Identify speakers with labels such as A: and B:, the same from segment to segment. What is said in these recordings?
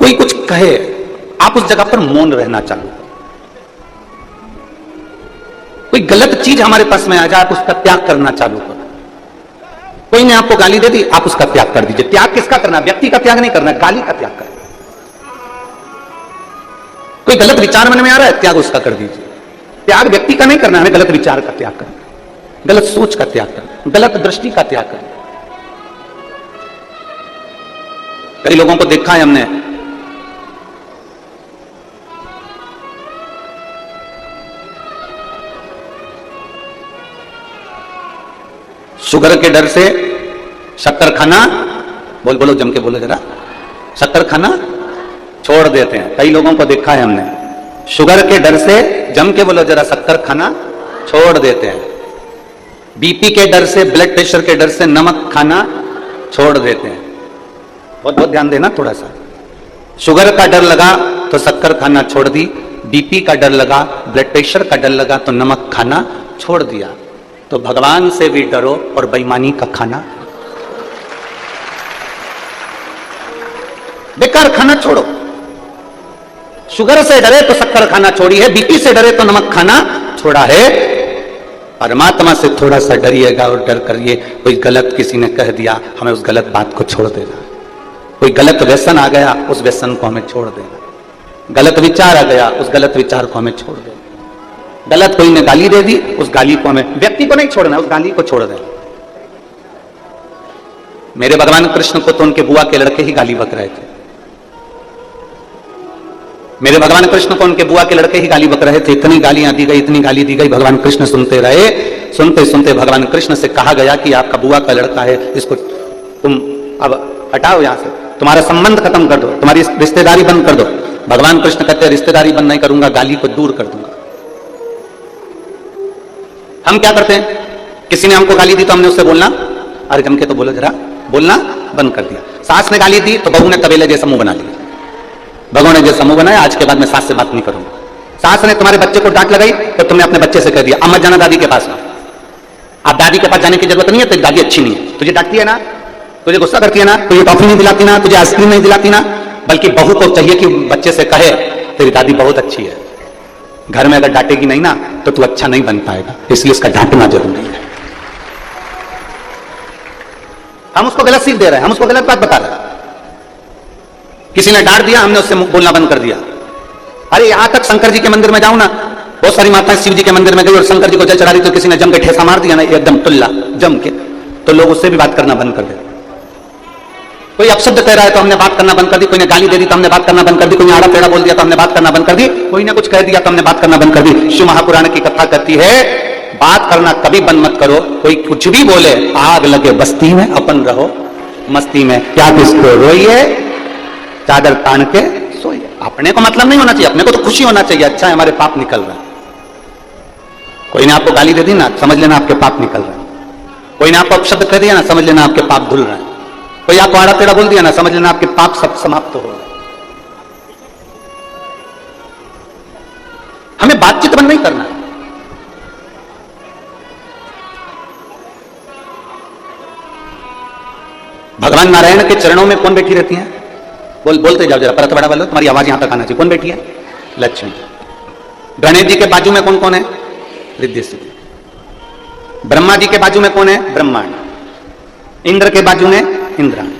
A: कोई कुछ कहे, आप उस जगह पर मौन रहना चालू करो। कोई गलत चीज हमारे पास में आ जाए, आप उसका त्याग करना चालू करो। कोई ने आपको गाली दे दी, आप उसका त्याग कर दीजिए। त्याग किसका करना? व्यक्ति का त्याग नहीं करना, गाली का त्याग करना। कोई गलत विचार मन में आ रहा है, त्याग उसका कर दीजिए। त्याग व्यक्ति का नहीं करना, हमें गलत विचार का त्याग करना, गलत सोच का त्याग करना, गलत दृष्टि का त्याग करना। कई लोगों को देखा है हमने, शुगर के डर से शक्कर खाना, बोलो जम के बोलो जरा, शक्कर खाना छोड़ देते हैं। कई लोगों को देखा है हमने, शुगर के डर से, जम के बोलो जरा, शक्कर खाना छोड़ देते हैं। बीपी के डर से, ब्लड प्रेशर के डर से नमक खाना छोड़ देते हैं। बहुत ध्यान देना थोड़ा सा। शुगर का डर लगा तो शक्कर खाना छोड़ दी, बीपी का डर लगा, ब्लड प्रेशर का डर लगा तो नमक खाना छोड़ दिया। तो भगवान से भी डरो और बेईमानी का खाना, बेकार खाना छोड़ो। शुगर से डरे तो शक्कर खाना छोड़ी है, बीपी से डरे तो नमक खाना छोड़ा है। परमात्मा से थोड़ा सा डरिएगा और डर करिए। कोई गलत किसी ने कह दिया, हमें उस गलत बात को छोड़ देना। कोई गलत व्यसन आ गया, उस व्यसन को हमें छोड़ देना। गलत विचार आ गया, उस गलत विचार को हमें छोड़ देना। गलत कोई ने गाली दे दी, उस गाली को हमें, व्यक्ति को नहीं छोड़ना, उस गाली को छोड़ देना। मेरे भगवान कृष्ण को तो उनके बुआ के लड़के ही गाली बक रहे थे। मेरे भगवान कृष्ण को उनके बुआ के लड़के ही गाली बक रहे थे। इतनी गालियां दी गई, इतनी गाली दी गई, भगवान कृष्ण सुनते रहे। सुनते सुनते भगवान कृष्ण से कहा गया कि आपका बुआ का लड़का है, इसको तुम अब हटाओ यहां से, तुम्हारा संबंध खत्म कर दो, तुम्हारी रिश्तेदारी बंद कर दो। भगवान कृष्ण कहते हैं रिश्तेदारी बंद नहीं करूंगा, गाली को दूर कर दूंगा। हम क्या करते हैं, किसी ने हमको गाली दी तो हमने उससे बोलना, अरे जम के तो बोलो जरा, बोलना बंद कर दिया। सास ने गाली दी तो बहू ने तबेले जैसा मुंह बना लिया। बहू ने जैसा मुंह बनाया, आज के बाद मैं सास से बात नहीं करूंगा। सास ने तुम्हारे बच्चे को डांट लगाई तो तुमने अपने बच्चे से कह दिया अब मत जाना दादी के पास में। आप दादी के पास जाने की जरूरत नहीं है, तेरी दादी अच्छी नहीं है, तुझे डांटती है ना, तुझे गुस्सा करती है ना, तुझे टॉफी नहीं दिलाती ना, तुझे आइसक्रीम नहीं दिलाती ना। बल्कि बहू को चाहिए कि बच्चे से कहे तेरी दादी बहुत अच्छी है। घर में अगर डांटेगी नहीं ना तो तू अच्छा नहीं बन पाएगा, इसलिए उसका डांटना जरूरी है। हम उसको गलत सीख दे रहे हैं, हम उसको गलत बात बता रहे हैं। किसी ने डांट दिया, हमने उससे बोलना बंद कर दिया। अरे यहां तक शंकर जी के मंदिर में जाऊं ना, बहुत सारी माताएं शिव जी के मंदिर में गई और शंकर जी को जल चढ़ा दी तो किसी ने जम के ठेसा मार दिया ना, एकदम टुल्ला जम के, तो लोग उससे भी बात करना बंद कर दे। कोई अपशब्द कह रहा है तो हमने बात करना बंद कर दी, कोई ने गाली दे दी तो हमने बात करना बंद कर दी, कोई ने आड़ा टेढ़ा बोल दिया तो हमने बात करना बंद कर दी, कोई ने कुछ कह दिया तो हमने बात करना बंद कर दी। शिव महापुराण की कथा कहती है बात करना कभी बंद मत करो। कोई कुछ भी बोले, आग लगे बस्ती में, अपन रहो मस्ती में, क्या किसको रोइए, चादर तान के सोइए। अपने को मतलब नहीं होना चाहिए, अपने को तो खुशी होना चाहिए, अच्छा है हमारे पाप निकल रहा है। कोई ने आपको गाली दे दी ना, समझ लेना आपके पाप निकल रहे हैं। कोई ने आपको अपशब्द कह दिया ना, समझ लेना आपके पाप धुल रहे हैं। कोई आपको आड़ा टेढ़ा बोल दिया ना, समझ लेना आपके पाप सब समाप्त हो रहे। हमें बातचीत बंद नहीं करना। भगवान नारायण के चरणों में कौन बैठी रहती है? बोलते जाओ जरा, परत बड़ा वालों, तुम्हारी आवाज यहां तक आना चाहिए। कौन बैठी है? लक्ष्मी। गणेश जी के बाजू में कौन कौन है? रिद्धि सिद्धि। ब्रह्मा जी के बाजू में कौन है? ब्रह्मांड। इंद्र के बाजू में इंद्राणी।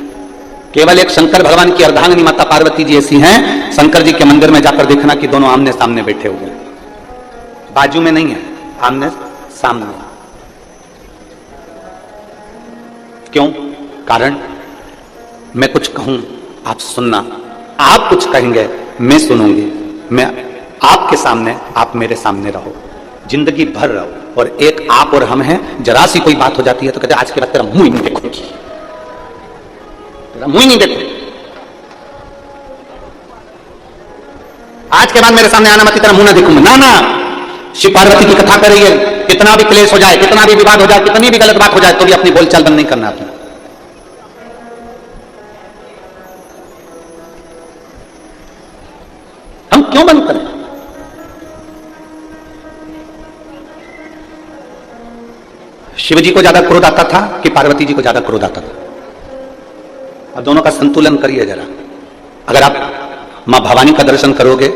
A: केवल एक शंकर भगवान की अर्धांगिनी माता पार्वती जी ऐसी हैं, शंकर जी के मंदिर में जाकर देखना कि दोनों आमने सामने बैठे हुए हैं, बाजू में नहीं है, आमने सामने। क्यों? कारण मैं कुछ कहूं आप सुनना, आप कुछ कहेंगे मैं सुनूंगी, मैं आपके सामने, आप मेरे सामने रहो, जिंदगी भर रहो। और एक आप और हम हैं, जरा सी कोई बात हो जाती है तो कहते आज के बाद तेरा मुंह ही नहीं देखूंगी, तेरा मुंह ही नहीं देखूंगी, आज के बाद मेरे सामने आना मत, तेरा मुंह ना देखूंगा। ना ना, शिव पार्वती की कथा कर रही है, कितना भी क्लेश हो जाए, कितना भी विवाद हो जाए, कितनी भी गलत बात हो जाए, तो भी अपनी बोलचाल बंद नहीं करना अपना। हम क्यों बंद करें? शिव जी को ज्यादा क्रोध आता था कि पार्वती जी को ज्यादा क्रोध आता था? अब दोनों का संतुलन करिए जरा। अगर आप मां भवानी का दर्शन करोगे,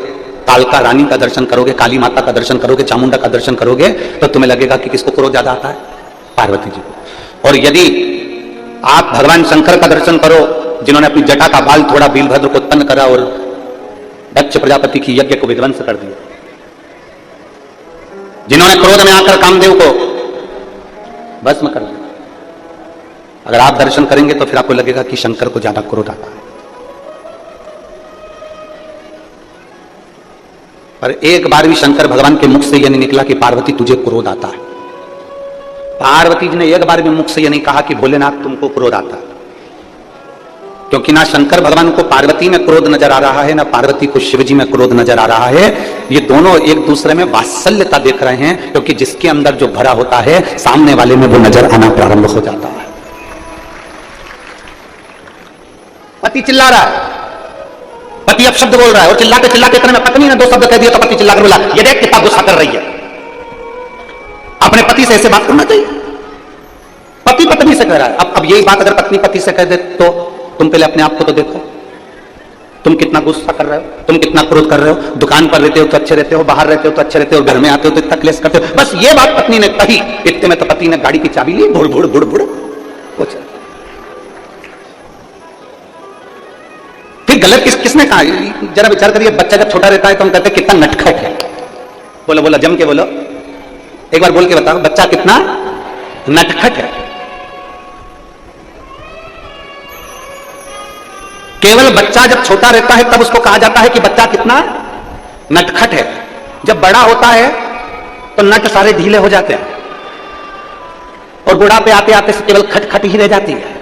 A: कालका रानी का दर्शन करोगे, काली माता का दर्शन करोगे, चामुंडा का दर्शन करोगे, तो तुम्हें लगेगा कि किसको क्रोध ज्यादा आता है? पार्वती जी को। और यदि आप भगवान शंकर का दर्शन करो, जिन्होंने अपनी जटा का बाल थोड़ा वीरभद्र को उत्पन्न करा और दक्ष प्रजापति की यज्ञ को विध्वंस कर दिया, जिन्होंने क्रोध में आकर कामदेव को भस्म कर दिया, अगर आप दर्शन करेंगे तो फिर आपको लगेगा कि शंकर को ज्यादा क्रोध आता है। पर एक बार भी शंकर भगवान के मुख से यह नहीं निकला कि पार्वती तुझे क्रोध आता है। पार्वती जी ने एक बार भी मुख से यह नहीं कहा कि भोलेनाथ तुमको क्रोध आता है, क्योंकि ना शंकर भगवान को पार्वती में क्रोध नजर आ रहा है, ना पार्वती को शिव जी में क्रोध नजर आ रहा है। ये दोनों एक दूसरे में वात्सल्यता देख रहे हैं, क्योंकि जिसके अंदर जो भरा होता है सामने वाले में वो नजर आना प्रारंभ हो जाता है। पति चिल्ला रहा है, पति अपशब्द बोल रहा है, और चिल्लाते चिल्लाते इतने में पत्नी ने दो शब्द कह दिया तो पति चिल्लाकर बोला, ये देख कितना गुस्सा कर रही है। अपने पति से ऐसे बात करना चाहिए? पति पत्नी से कह रहा है। अब यही बात अगर पत्नी पति से कह दे तो तुम पहले अपने आप को तो देखो, तुम कितना गुस्सा कर रहे हो, तुम कितना क्रोध कर रहे हो। दुकान पर रहते हो तो अच्छे रहते हो, बाहर रहते हो तो अच्छे रहते हो, घर में आते हो तो इतना क्लेश करते हो। बस ये बात पत्नी ने कही, इतने में तो पति ने गाड़ी की चाबी ली, भुड़ भुड़ भुड़ भुड़ कुछ। फिर गलत किसने कहा? जरा विचार करिए, बच्चा जब छोटा रहता है तो हम कहते हैं कितना नटखट है। बोलो बोलो, जम के बोलो, एक बार बोल के बताओ, बच्चा कितना नटखट है। केवल बच्चा जब छोटा रहता है तब उसको कहा जाता है कि बच्चा कितना नटखट है। जब बड़ा होता है तो नट सारे ढीले हो जाते हैं और बुढ़ापे आते आते से केवल खटखट ही रह जाती है।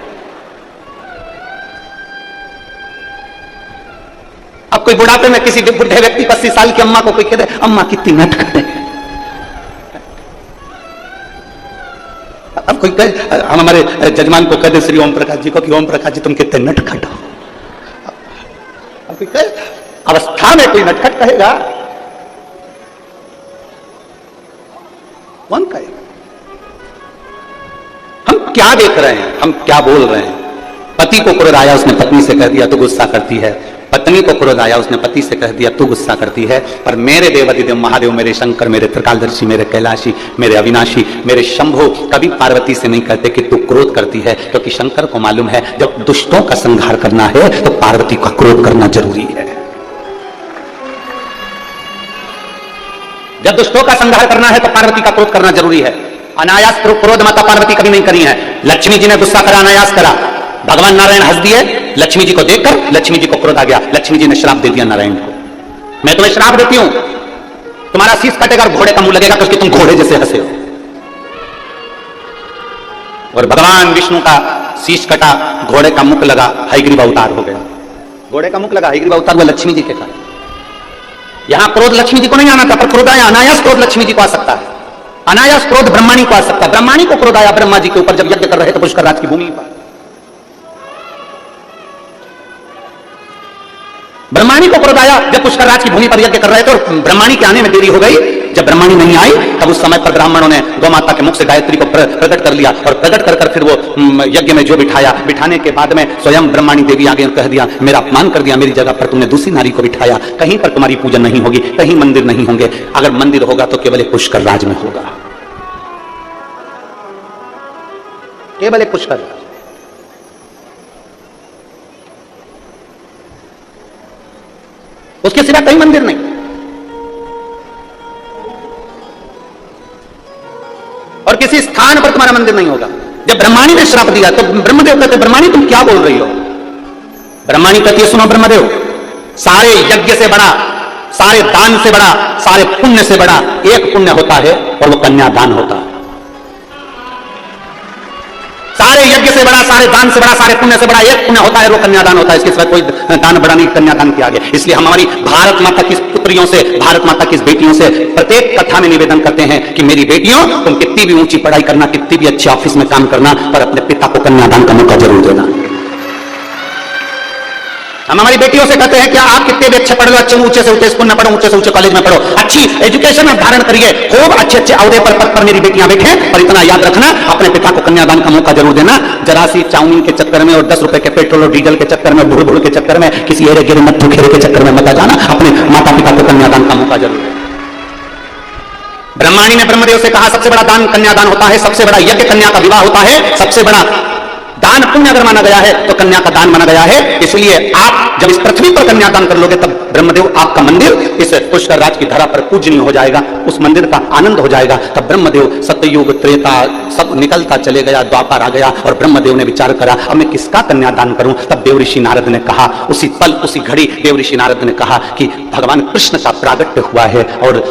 A: अब कोई बुढ़ापे में किसी बुढ़े व्यक्ति 80 साल की अम्मा को कोई कहते अम्मा कितनी नटखट है, अब कोई कहे, हम हमारे जजमान को कहते श्री ओम प्रकाश जी को कि ओम प्रकाश जी तुम कितने नटखट हो। अब कोई कहे, अवस्था में कोई नटखट कहेगा? कौन कहेगा? हम क्या देख रहे हैं, हम क्या बोल रहे हैं? पति को क्रोध आया, उसने पत्नी से कह दिया तो गुस्सा करती है। पत्नी को क्रोध आया, उसने पति से कह दिया तो गुस्सा करती है। पर मेरे देवाधिदेव महादेव, मेरे शंकर, मेरे त्रिकालदर्शी, मेरे कैलाशी, मेरे अविनाशी, मेरे शंभो कभी पार्वती से नहीं कहते कि तू क्रोध करती है, क्योंकि शंकर को मालूम है जब दुष्टों का संहार करना है तो पार्वती का क्रोध करना जरूरी है। जब दुष्टों का संहार करना है तो पार्वती का क्रोध करना जरूरी है। अनायास क्रोध माता पार्वती कभी नहीं करी है। लक्ष्मी जी ने गुस्सा करा, अनायास करा, भगवान नारायण हंस दिए, लक्ष्मी जी को देखकर लक्ष्मी जी को क्रोध आ गया, लक्ष्मी जी ने श्राप दे दिया नारायण को, मैं तुम्हें श्राप देती हूं, तुम्हारा शीश कटेगा और घोड़े का मुंह लगेगा क्योंकि तुम घोड़े जैसे हंसे हो। और भगवान विष्णु का शीश कटा, घोड़े का मुख लगा, हयग्रीव अवतार हो गया। घोड़े का मुख लगा, हयग्रीव अवतार हुआ लक्ष्मी जी के कारण। यहां क्रोध लक्ष्मी जी को नहीं आना था, पर क्रोध आया, अनायास क्रोध लक्ष्मी जी को आ सकता है, अनायास क्रोध ब्रह्माणी को आ सकता है। ब्रह्माणी को क्रोध आया ब्रह्मा जी के ऊपर जब यज्ञ कर रहे थे पुष्कर राज की भूमि पर। ब्रह्माणी को क्रोध आया जब पुष्कर राज की भूमि पर यज्ञ कर रहे थे और ब्रह्माणी के आने में देरी हो गई। जब ब्रह्माणी नहीं आई तब उस समय पर ब्राह्मणों ने गौ माता के मुख से गायत्री को प्रकट कर लिया और प्रकट कर फिर वो यज्ञ में जो बिठाया, बिठाने के बाद में स्वयं ब्रह्माणी देवी आ गई और कह दिया मेरा अपमान कर दिया, मेरी जगह पर तुमने दूसरी नारी को बिठाया, कहीं पर तुम्हारी पूजन नहीं होगी, कहीं मंदिर नहीं होंगे, अगर मंदिर होगा तो केवल एक पुष्कर राज में होगा, केवल एक पुष्कर राज। उसके सिवा कहीं मंदिर नहीं। और किसी स्थान पर तुम्हारा मंदिर नहीं होगा। जब ब्रह्माणी ने श्राप दिया तो ब्रह्मदेव कहते ब्रह्माणी तुम क्या बोल रही हो? ब्रह्माणी कहती है सुनो ब्रह्मदेव, सारे यज्ञ से बड़ा, सारे दान से बड़ा, सारे पुण्य से बड़ा एक पुण्य होता है और वो कन्यादान होता है। सारे यज्ञ से बड़ा, सारे दान से बड़ा, सारे पुण्य से बड़ा एक पुण्य होता है, वो कन्यादान होता है। इसके सिवा कोई दान बड़ा नहीं, कन्यादान के आगे। इसलिए हम हमारी भारत माता की पुत्रियों से, भारत माता की बेटियों से प्रत्येक कथा में निवेदन करते हैं कि मेरी बेटियों तुम कितनी भी ऊंची पढ़ाई करना, कितनी भी अच्छे ऑफिस में काम करना, पर अपने पिता को कन्यादान का मौका जरूर देना। हम हमारी बेटियों से कहते हैं कि आप कितने भी अच्छे पढ़ लो, अच्छे ऊंचे से ऊंचे स्कूल में पढ़ो, ऊंचे से ऊंचे कॉलेज में पढ़ो, अच्छी एजुकेशन आप धारण करिए, खूब अच्छे अच्छे अहदे पर पद पर मेरी बेटियां बैठे, पर इतना याद रखना अपने पिता को कन्यादान का मौका जरूर देना। जरा सी चाउमीन के चक्कर में और 10 रुपए के पेट्रोल और डीजल के चक्कर में, भूड़ भूड़ के चक्कर में, किसी एरे गिरे नट्ठू खेरे के चक्कर में मत जाना, अपने माता पिता को कन्यादान का मौका जरूर देना। ब्रह्माणी ने ब्रह्मदेव से कहा सबसे बड़ा दान कन्यादान होता है, सबसे बड़ा यज्ञ कन्या का विवाह होता है, सबसे बड़ा दान पुण्य अगर माना गया है तो कन्या का दान माना गया है। इसलिए आप जब इस पृथ्वी पर कन्यादान कर लोगे तब ब्रह्मदेव आपका मंदिर इस पुष्कर राज की धरा पर पूजनीय हो जाएगा, उस मंदिर का आनंद हो जाएगा। तब ब्रह्मदेव सत्ययुग त्रेता सब निकलता चले गया, द्वापर आ गया और ब्रह्मदेव ने विचार करा अब मैं किसका कन्यादान करूं। तब देवऋषि नारद ने कहा, उसी पल उसी घड़ी देवऋषि नारद ने कहा कि भगवान कृष्ण का प्रागट्य हुआ है और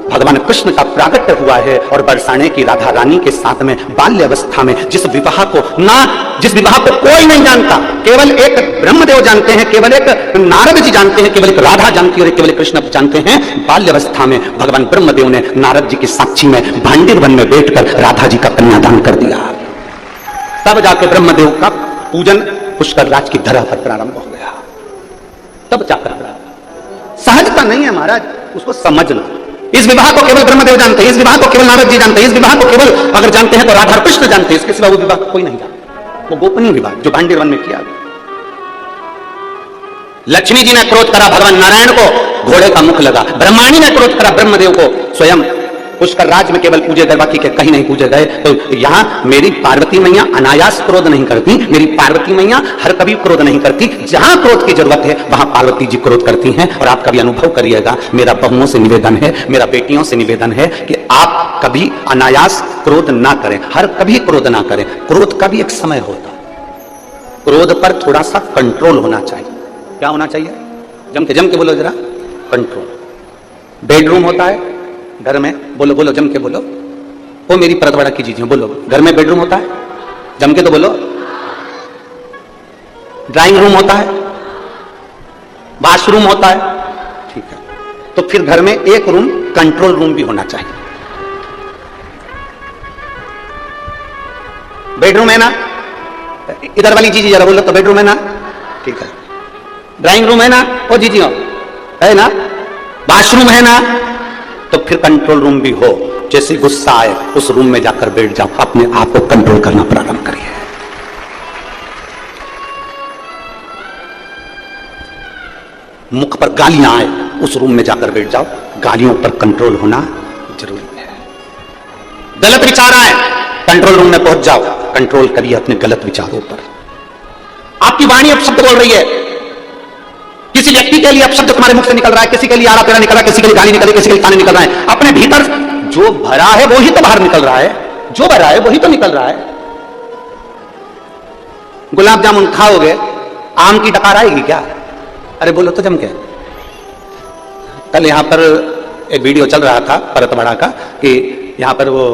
A: भगवान कृष्ण का प्रागट्य हुआ है और बरसाने की राधा रानी के साथ में बाल्य अवस्था में जिस विवाह को कोई नहीं जानता, केवल एक ब्रह्मदेव जानते हैं, केवल एक नारद जी जानते हैं, केवल एक राधा जानती है और केवल कृष्ण जानते हैं। बाल्य अवस्था में भगवान ब्रह्मदेव ने नारद जी की साक्षी में भांडीर वन में बैठकर राधा जी का कन्यादान कर दिया। तब जाके ब्रह्मदेव का पूजन पुष्कर राज की धरा पर प्रारंभ हो गया। तब जाकर सहजता नहीं है महाराज, उसको समझना। इस विवाह को केवल ब्रह्मदेव जानते हैं, इस विवाह को केवल नारद जी जानते हैं, इस विवाह को केवल अगर जानते हैं तो राधा कृष्ण जानते हैं, इसके सिवा वो विवाह कोई नहीं जानता। वो गोपनीय विवाह जो भांडीर वन में किया। लक्ष्मी जी ने क्रोध करा भगवान नारायण को, घोड़े का मुख लगा। ब्रह्माणी ने क्रोध करा ब्रह्मदेव को, स्वयं पुष्कर राज में केवल पूजे गए, बाकी के कहीं नहीं पूजे गए। तो यहां मेरी पार्वती मैया अनायास क्रोध नहीं करती, मेरी पार्वती मैया हर कभी क्रोध नहीं करती। जहां क्रोध की जरूरत है वहां पार्वती जी क्रोध करती हैं। और आप कभी अनुभव करिएगा, मेरा बहुओं से निवेदन है, मेरा बेटियों से निवेदन है कि आप कभी अनायास क्रोध ना करें, हर कभी क्रोध ना करें। क्रोध का भी एक समय होता है, क्रोध पर थोड़ा सा कंट्रोल होना चाहिए। क्या होना चाहिए? जम के बोलो जरा, कंट्रोल। बेडरूम होता है घर में, बोलो बोलो जम के बोलो, वो मेरी परतवाड़ा की चीजें बोलो। घर में बेडरूम होता है, जम के तो बोलो। ड्राइंग रूम होता है, वॉशरूम होता है, ठीक है। तो फिर घर में एक रूम कंट्रोल रूम भी होना चाहिए। बेडरूम है ना, इधर वाली चीज जरा बोलो तो बेडरूम है ना, ठीक है। ड्राइंग रूम है ना, ओ जी है ना, वॉशरूम है ना, तो फिर कंट्रोल रूम भी हो। जैसे गुस्सा आए उस रूम में जाकर बैठ जाओ, अपने आप को कंट्रोल करना प्रारंभ करिए। मुख पर गालियां आए उस रूम में जाकर बैठ जाओ, गालियों पर कंट्रोल होना जरूरी है। गलत विचार आए कंट्रोल रूम में पहुंच जाओ, कंट्रोल करिए अपने गलत विचारों पर। आपकी वाणी अब शब्द बोल रही है, किसी व्यक्ति के लिए अब शब्द तुम्हारे मुख से निकल रहा है, किसी के लिए आरा तेरा निकल रहा है, किसी के लिए गाली निकल रही है, किसी के लिए ताने निकल रहा है। अपने भीतर जो भरा है वो ही तो बाहर निकल रहा है, जो भरा है वही तो निकल रहा है। गुलाब जामुन खाओगे, आम की डकार आएगी क्या? अरे बोलो तो जम के। कल यहां पर एक वीडियो चल रहा था परतवाड़ा का कि यहां पर वो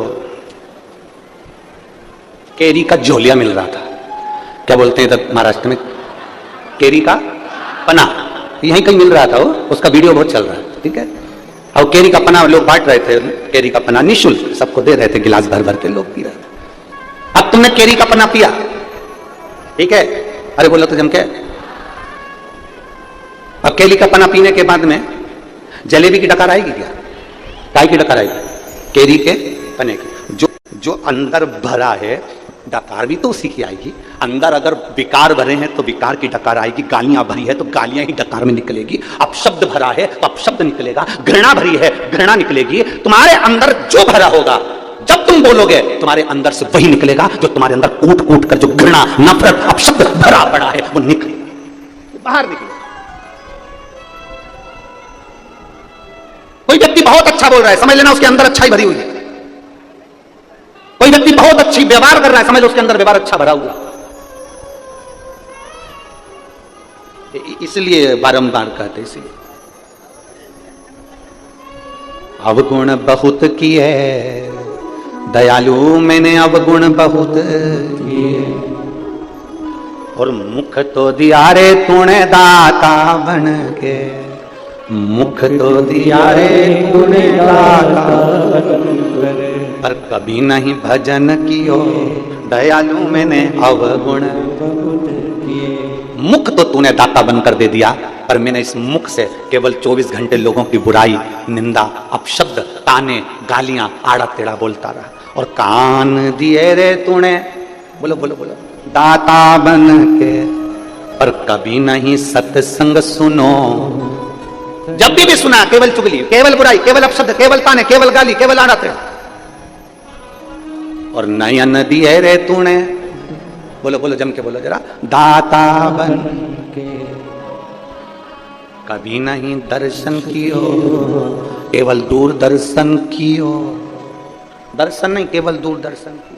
A: केरी का झोलिया मिल रहा था, क्या बोलते हैं इधर महाराष्ट्र में, केरी का पना, यहीं कहीं मिल रहा था वो, उसका वीडियो बहुत चल रहा है, ठीक है। और केरी का पना लोग बांट रहे थे, केरी का पना निःशुल्क सबको दे रहे थे, गिलास भर भर के लोग पी रहे थे। अब तुमने केरी का पना पिया, ठीक है, अरे बोलो तो जम के। अब केरी का पना पीने के बाद में जलेबी की डकार आएगी क्या? काय की डकार आएगी? केरी के पने की। जो अंदर भरा है डकार भी तो उसी की आएगी। अंदर अगर विकार भरे हैं तो विकार की डकार आएगी, गालियां भरी है तो गालियां ही डकार में निकलेगी। अब शब्द भरा है तो अब शब्द निकलेगा, घृणा भरी है घृणा निकलेगी। तुम्हारे अंदर जो भरा होगा जब तुम बोलोगे तुम्हारे अंदर से वही निकलेगा, जो तुम्हारे अंदर कूट कूट कर जो घृणा नफरत अब शब्द भरा पड़ा है वो निकलेगा, बाहर निकलेगा। कोई व्यक्ति बहुत अच्छा बोल रहा है, समझ लेना उसके अंदर अच्छाई भरी हुई है। कोई व्यक्ति बहुत अच्छी व्यवहार कर रहा है, समझ लो उसके अंदर व्यवहार अच्छा भरा हुआ। इसलिए बारंबार कहते, इसलिए अवगुण बहुत किए दयालु मैंने अवगुण बहुत किए, और मुख तो दिया रे तूने दाता बन के, मुख तो दिया रे तूने दाता पर कभी नहीं भजन कियो दयालु मैंने अवगुण बहुत किए। मुख तो तूने दाता बनकर दे दिया, पर मैंने इस मुख से केवल 24 घंटे लोगों की बुराई, निंदा, अपशब्द, ताने, गालियां, आड़ा टेढ़ा बोलता रहा। और कान दिए रे तूने, बोलो बोलो बोलो, दाता बन के, पर कभी नहीं सत्संग सुनो। जब भी सुना केवल चुगली, केवल बुराई, केवल अपशब्द, केवल ताने, केवल गाली, केवल आड़ा टेढ़ा। और नयन दिए रे तूने, बोलो बोलो जम के बोलो जरा, दाता बन के, कभी नहीं दर्शन कियो, केवल दूरदर्शन कियो। दर्शन नहीं, केवल दूरदर्शन कियो।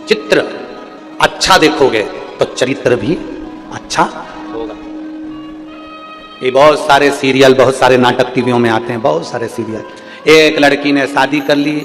A: चित्र अच्छा देखोगे तो चरित्र भी अच्छा होगा। ये बहुत सारे सीरियल, बहुत सारे नाटक टीवियों में आते हैं, बहुत सारे सीरियल। एक लड़की ने शादी कर ली,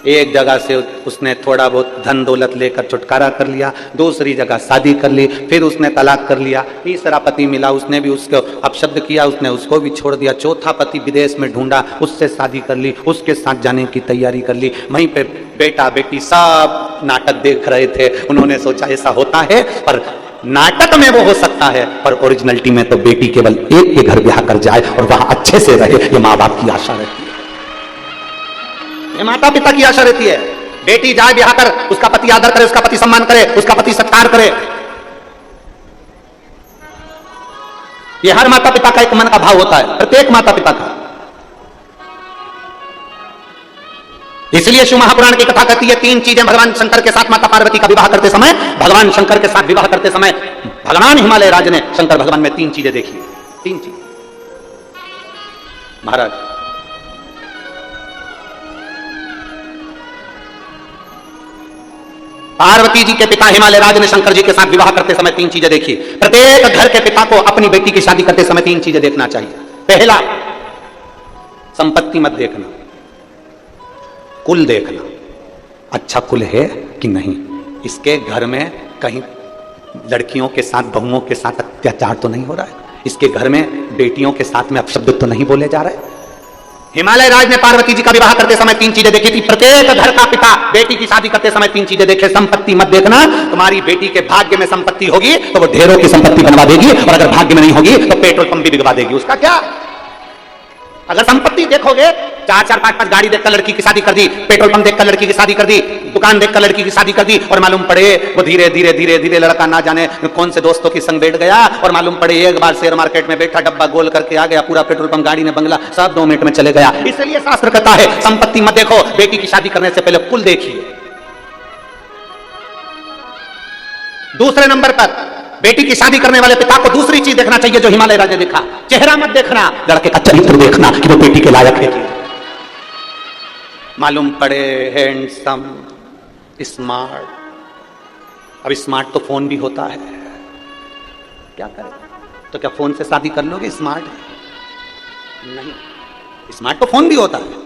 A: एक जगह से उसने थोड़ा बहुत धन दौलत लेकर छुटकारा कर लिया, दूसरी जगह शादी कर ली, फिर उसने तलाक कर लिया, तीसरा पति मिला, उसने भी उसको अपशब्द किया, उसने उसको भी छोड़ दिया, चौथा पति विदेश में ढूंढा, उससे शादी कर ली, उसके साथ जाने की तैयारी कर ली। वहीं पे बेटा बेटी सब नाटक देख रहे थे, उन्होंने सोचा ऐसा होता है, पर नाटक में वो हो सकता है, पर ओरिजिनलिटी में तो बेटी केवल एक के घर ब्याह कर जाए और वहां अच्छे से रहे, ये माँ बाप की आशा रहती है, ये माता पिता की आशा रहती है। बेटी जाए ब्याह कर, उसका पति आदर करे, उसका पति सम्मान करे, उसका पति सत्कार करे। ये हर माता पिता का एक मन का भाव होता है, प्रत्येक माता पिता का। इसलिए शिव महापुराण की कथा कहती है, तीन चीजें भगवान शंकर के साथ माता पार्वती का विवाह करते समय, भगवान शंकर के साथ विवाह करते समय भगवान हिमालय राज ने शंकर भगवान में तीन चीजें देखी। तीन चीज महाराज, पार्वती जी के पिता हिमालय राज ने शंकर जी के साथ विवाह करते समय तीन चीजें देखी। प्रत्येक घर के पिता को अपनी बेटी की शादी करते समय तीन चीजें देखना चाहिए। पहला, संपत्ति मत देखना, कुल देखना, अच्छा कुल है कि नहीं, इसके घर में कहीं लड़कियों के साथ, बहुओं के साथ अत्याचार तो नहीं हो रहा है, इसके घर में बेटियों के साथ में अपशब्द तो नहीं बोले जा रहे। हिमालय राज ने पार्वती जी का विवाह करते समय तीन चीजें देखी थी। प्रत्येक घर का पिता बेटी की शादी करते समय तीन चीजें देखे। संपत्ति मत देखना, तुम्हारी बेटी के भाग्य में संपत्ति होगी तो वो ढेरों की संपत्ति बनवा देगी, और अगर भाग्य में नहीं होगी तो पेट्रोल पंप भी बिगवा देगी, उसका क्या। अगर संपत्ति देखोगे, 4-4, 5-5 गाड़ी देखकर लड़की की शादी कर दी, पेट्रोल पंप देखकर लड़की की शादी कर दी, दुकान देखकर लड़की की शादी कर दी, और मालूम पड़े वो धीरे धीरे धीरे धीरे लड़का ना जाने कौन से दोस्तों की संग बैठ गया, और मालूम पड़े एक बार शेयर मार्केट में बैठा, डब्बा गोल करके आ गया, पूरा पेट्रोल पंप, गाड़ी ने बंगला सब 2 मिनट में चले गया। इसलिए शास्त्र कहता है संपत्ति मत देखो, बेटी की शादी करने से पहले कुल देखिए। दूसरे नंबर पर बेटी की शादी करने वाले पिता को दूसरी चीज देखना चाहिए जो हिमालय राज ने देखा, चेहरा मत देखना, लड़के का चरित्र देखना कि वो बेटी के लायक है। मालूम पड़े हैंडसम, स्मार्ट, अब स्मार्ट तो फोन भी होता है, क्या करें, तो क्या फोन से शादी कर लोगे? स्मार्ट नहीं, स्मार्ट तो फोन भी होता है।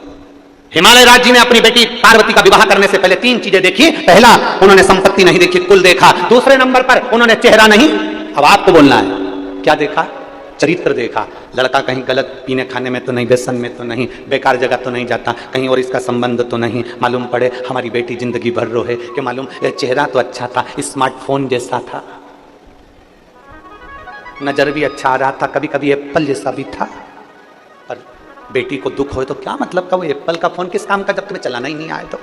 A: हिमालय राज जी ने अपनी बेटी पार्वती का विवाह करने से पहले तीन चीजें देखी। पहला, उन्होंने संपत्ति नहीं देखी, कुल देखा। दूसरे नंबर पर उन्होंने चेहरा नहीं, अब आपको बोलना है, क्या देखा? चरित्र देखा। लड़का कहीं गलत पीने खाने में तो नहीं, व्यसन में तो नहीं, बेकार जगह तो नहीं जाता, कहीं और इसका संबंध तो नहीं। मालूम पड़े हमारी बेटी जिंदगी भर रोहे कि मालूम चेहरा तो अच्छा था, स्मार्टफोन जैसा था, नजर भी अच्छा आ रहा था, कभी कभी एप्पल जैसा भी था, पर बेटी को दुख हो तो क्या मतलब का वो एप्पल का फोन किस काम का जब तुम्हें चलाना ही नहीं आए तो?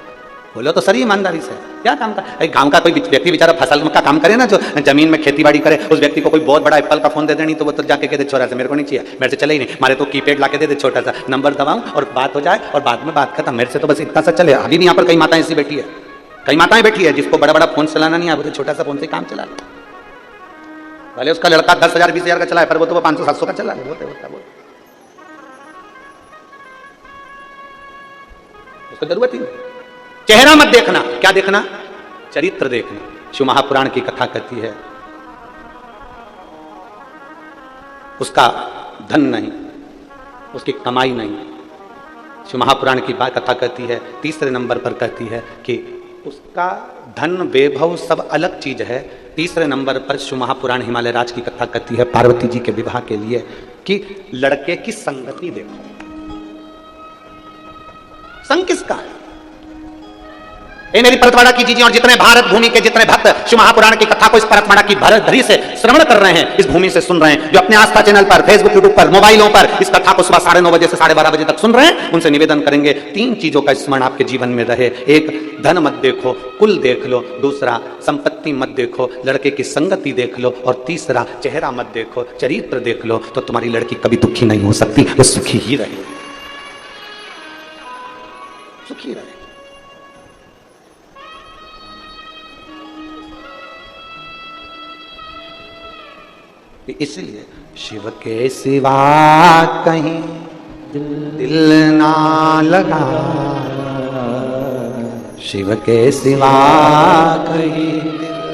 A: बोलो तो सही ईमानदारी से, क्या काम का? एक गांव का कोई व्यक्ति बेचारा फसल का काम करे ना, जो जमीन में खेती बाड़ी करे, उस व्यक्ति को कोई बहुत बड़ा एप्पल का फोन दे देनी तो वो तो जाके कह दे छोरा से मेरे को नहीं चाहिए, मेरे से चले ही नहीं, मारे तो कीपैड ला के दे दे, छोटा सा नंबर दबाऊं और बात हो जाए और बाद में बात खत्म, मेरे से तो बस इतना सा चले। अभी भी यहाँ पर कई माताएं ऐसी बैठी है, कई माताएं बैठी है जिसको बड़ा बड़ा फोन चलाना नहीं आए, छोटा सा फोन से काम चला ले। भले उसका लड़का 10,000 20,000 का चला है, पर वो तो 500-700 का चला ले, उसको जरूरत ही नहीं। चेहरा मत देखना, क्या देखना? चरित्र देखना। शिव महापुराण की कथा कहती है उसका धन नहीं, उसकी कमाई नहीं। शिव महापुराण की बात कथा कहती है, तीसरे नंबर पर कहती है कि उसका धन वैभव सब अलग चीज है। तीसरे नंबर पर शिव महापुराण हिमालय राज की कथा कहती है पार्वती जी के विवाह के लिए कि लड़के की संगति देखो, संग किसका है? ये मेरी परतवाड़ा की जीजी और जितने भारत भूमि के जितने भक्त शिव महापुराण की कथा को इस परतवाड़ा की धरी से श्रवण कर रहे हैं, इस भूमि से सुन रहे हैं, जो अपने आस्था चैनल पर, फेसबुक, यूट्यूब पर, मोबाइलों पर इस कथा को सुबह 9:30 बजे से 12:30 बजे तक सुन रहे हैं, उनसे निवेदन करेंगे 3 चीजों का स्मरण आपके जीवन में रहे। एक, धन मत देखो, कुल देख लो। दूसरा, संपत्ति मत देखो, लड़के की संगति देख लो। और तीसरा, चेहरा मत देखो, चरित्र देख लो, तो तुम्हारी लड़की कभी दुखी नहीं हो सकती, वो सुखी ही रहे, सुखी रहे। इसलिए शिव के सिवा कहीं दिल ना लगा, शिव के सिवा कहीं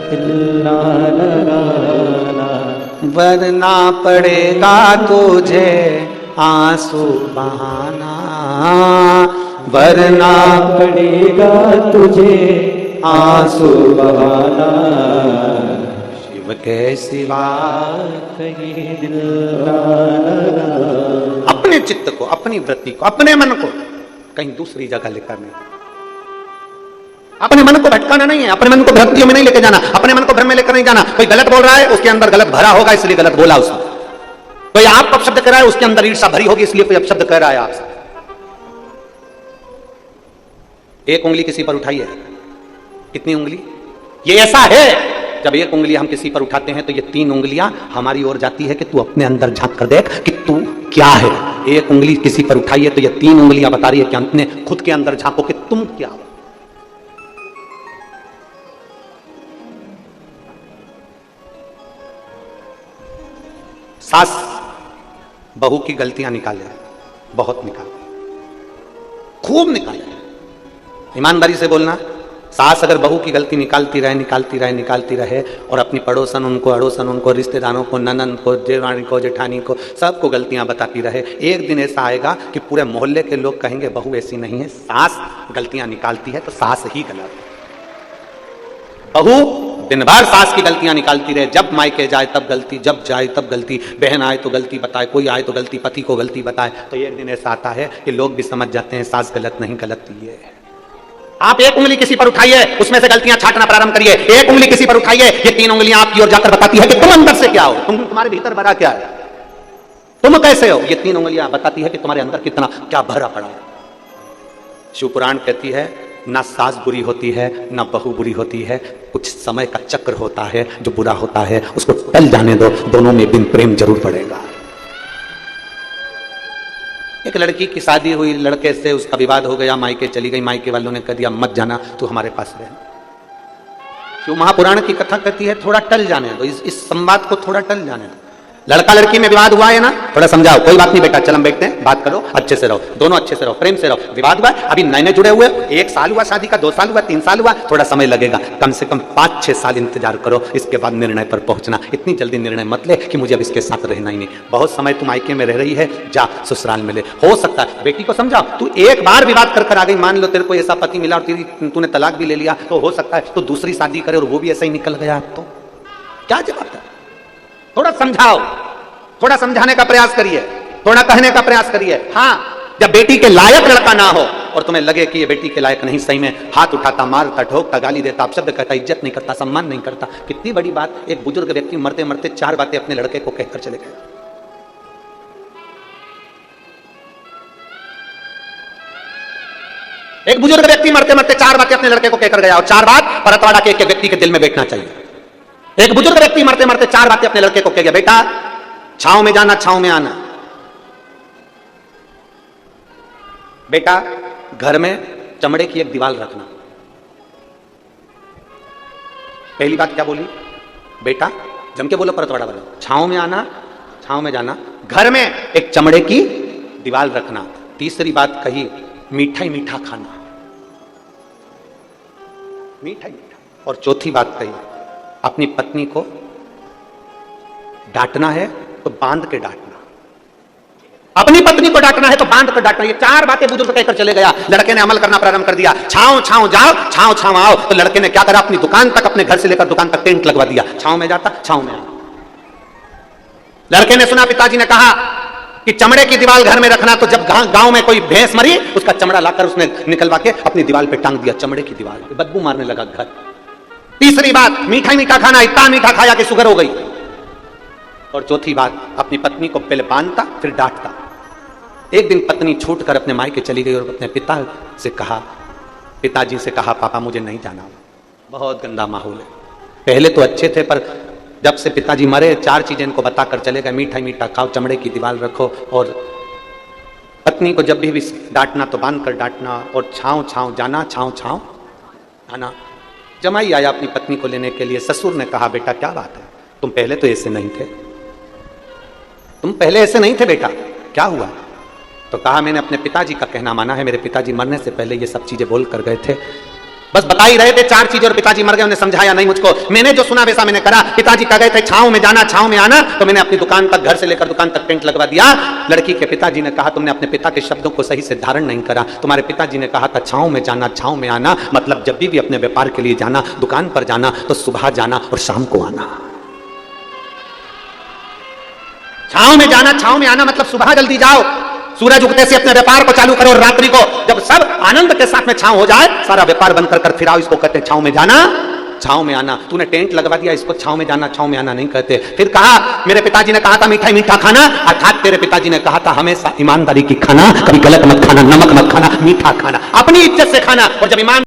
A: दिल ना लगा, वरना पड़ेगा तुझे आंसू बहाना, वरना पड़ेगा तुझे आंसू बहाना, के सिवा कहीं दिल ना लगा। अपने चित्त को, अपनी वृत्ति को, अपने मन को कहीं दूसरी जगह लेकर नहीं, अपने मन को भटकाना नहीं है, अपने मन को भ्रांतियों में नहीं लेके जाना, अपने मन को भ्रम में लेकर नहीं जाना। कोई गलत बोल रहा है, उसके अंदर गलत भरा होगा, इसलिए गलत बोला उसने। कोई आप अपशब्द कर रहा है, उसके अंदर ईर्षा भरी होगी, इसलिए कोई अपशब्द कह रहा है आपसे। एक उंगली किसी पर उठाई है, कितनी उंगली? ये ऐसा है, जब एक उंगली हम किसी पर उठाते हैं तो ये 3 उंगलियां हमारी ओर जाती है कि तू अपने अंदर झांक कर देख कि तू क्या है। एक उंगली किसी पर उठाई है तो ये 3 उंगलियां बता रही है कि अपने खुद के अंदर झांको कि तुम क्या हो। सास बहू की गलतियां निकाले, बहुत निकाले, खूब निकाले। ईमानदारी से बोलना, सास अगर बहू की गलती निकालती रहे और अपनी पड़ोसन उनको, अड़ोसन उनको, रिश्तेदारों को, ननंद को, देवरानी को, जेठानी को, सबको गलतियां बताती रहे, एक दिन ऐसा आएगा कि पूरे मोहल्ले के लोग कहेंगे बहू ऐसी नहीं है, सास गलतियां निकालती है तो सास ही गलत है। बहू दिन भर सास की गलतियां निकालती रहे, जब मायके जाए तब गलती, जब जाए तब गलती, बहन आए तो गलती बताए, कोई आए तो गलती, पति को गलती बताए, तो एक दिन ऐसा आता है कि लोग भी समझ जाते हैं सास गलत नहीं, गलत ये है। आप एक उंगली किसी पर उठाइए, उसमें से गलतियां छांटना प्रारंभ करिए। एक उंगली किसी पर उठाइए, ये 3 उंगलियां आपकी ओर जाकर बताती है कि तुम अंदर से क्या हो, तुम्हारे भीतर भरा क्या है, तुम कैसे हो। ये 3 उंगलियां बताती है कि तुम्हारे अंदर कितना क्या भरा पड़ा है। शिवपुराण कहती है ना सास बुरी होती है ना बहू बुरी होती है, कुछ समय का चक्र होता है जो बुरा होता है, उसको टल जाने दो, दोनों में बिन प्रेम जरूर बढ़ेगा। एक लड़की की शादी हुई, लड़के से उसका विवाद हो गया, मायके चली गई, मायके वालों ने कह दिया मत जाना, तू हमारे पास रह। शिव महापुराण की कथा कहती है थोड़ा टल जाने दो, इस संवाद को थोड़ा टल जाने दो। लड़का लड़की में विवाद हुआ है ना, थोड़ा समझाओ, कोई बात नहीं बेटा, चल हम बैठते हैं, बात करो, अच्छे से रहो, दोनों अच्छे से रहो, प्रेम से रहो। विवाद हुआ, अभी नए नए जुड़े हुए, 1 साल हुआ शादी का, 2 साल हुआ, 3 साल हुआ, थोड़ा समय लगेगा, कम से कम 5-6 साल इंतजार करो, इसके बाद निर्णय पर पहुंचना। इतनी जल्दी निर्णय मत ले कि मुझे अब इसके साथ रहना ही नहीं। बहुत समय तुम मायके में रह रही है, जा ससुराल में ले। हो सकता है बेटी को समझाओ, तू एक बार विवाद कर आ गई, मान लो तेरे को ऐसा पति मिला और तूने तलाक भी ले लिया, तो हो सकता है तो दूसरी शादी करे और वो भी ऐसा ही निकल गया, तो क्या जवाब है? थोड़ा समझाओ, थोड़ा समझाने का प्रयास करिए, थोड़ा कहने का प्रयास करिए। हाँ, जब बेटी के लायक लड़का ना हो और तुम्हें लगे कि ये बेटी के लायक नहीं, सही में हाथ उठाता, मारता, ठोकता, गाली देता, अपशब्द कहता, इज्जत नहीं करता, सम्मान नहीं करता। कितनी बड़ी बात, एक बुजुर्ग व्यक्ति मरते मरते 4 बातें अपने लड़के को कहकर चले गए। एक बुजुर्ग व्यक्ति मरते मरते 4 बातें अपने लड़के को कहकर गया, और 4 बात परतवाड़ा के एक व्यक्ति के दिल में बैठना चाहिए। एक बुजुर्ग व्यक्ति मरते मरते 4 बातें अपने लड़के को कह गया, बेटा छांव में जाना, छांव में आना, बेटा घर में चमड़े की एक दीवार रखना। पहली बात क्या बोली? बेटा जम के बोलो परतवाड़ा वाला, छांव में आना, छांव में जाना, घर में एक चमड़े की दीवार रखना। तीसरी बात कही, मीठा ही मीठा खाना, मीठा ही मीठा। और चौथी बात कही, अपनी पत्नी को डांटना है तो बांध के डांटना, अपनी पत्नी को डांटना है तो बांध कर डांटना। ये 4 बातें बुजुर्ग कहकर चले गया। लड़के ने अमल करना प्रारंभ कर दिया। छांव छांव जाओ, छांव छांव आओ। तो लड़के ने क्या करा, अपनी दुकान तक, अपने घर से लेकर दुकान तक टेंट लगवा दिया। छांव में जाता, छांव में आता। लड़के ने सुना पिताजी ने कहा कि चमड़े की दीवार घर में रखना। तो जब गांव में कोई भैंस मरी, उसका चमड़ा लाकर उसने निकलवा के अपनी दीवार पे टांग दिया, चमड़े की दीवार पे, बदबू मारने लगा घर। तीसरी बात, मीठा मीठा खाना, इतना मीठा खाया कि शुगर हो गई। और चौथी बात, अपनी पत्नी को पहले बांधता फिर डांटता। एक दिन पत्नी छूटकर अपने मायके चली गई और अपने पिताजी से कहा पापा मुझे नहीं जाना। बहुत गंदा माहौल है। पहले तो अच्छे थे, पर जब से पिताजी मरे 4 चीजें इनको बताकर चले गए, मीठा मीठा खाओ, चमड़े की दीवार रखो, और पत्नी को जब भी डांटना तो बांध कर डांटना, और छाँव छाँव जाना, छाँव छाँव आना। जमाई आया अपनी पत्नी को लेने के लिए। ससुर ने कहा बेटा क्या बात है, तुम पहले तो ऐसे नहीं थे, तुम पहले ऐसे नहीं थे बेटा, क्या हुआ? तो कहा मैंने अपने पिताजी का कहना माना है, मेरे पिताजी मरने से पहले ये सब चीजें बोल कर गए थे, बस बता ही रहे थे 4 चीजें, और पिताजी मर गए, उन्हें समझाया नहीं मुझको, मैंने जो सुना वैसा मैंने करा। पिताजी कह गए थे छांव में जाना, छांव में आना, तो मैंने अपनी दुकान तक, घर से लेकर दुकान तक टेंट लगवा दिया। लड़की के पिताजी ने कहा तुमने अपने पिता के शब्दों को सही से धारण नहीं करा, तुम्हारे पिताजी ने कहा था छांव में जाना, छांव में आना, मतलब जब भी अपने व्यापार के लिए जाना, दुकान पर जाना तो सुबह जाना और शाम को आना। छांव में जाना, छांव में आना मतलब सुबह जल्दी जाओ, सूरज उगते से अपने व्यापार को चालू करो, और रात्रि को जब सब आनंद के साथ में छांव हो जाए, सारा व्यापार बंद कर फिर आओ। इसको कहते हैं छांव में जाना, छांव में आना। तूने टेंट लगवा दिया, इसको छांव में जाना, छांव में आना नहीं कहते। फिर कहा मेरे पिताजी ने कहा था मीठा मीठा खाना, अर्थात तेरे पिताजी ने कहा था हमेशा ईमानदारी की खाना, कभी गलत मत खाना, नमक मत खाना, मीठा खाना, अपनी इज्जत से खाना। और जब ईमान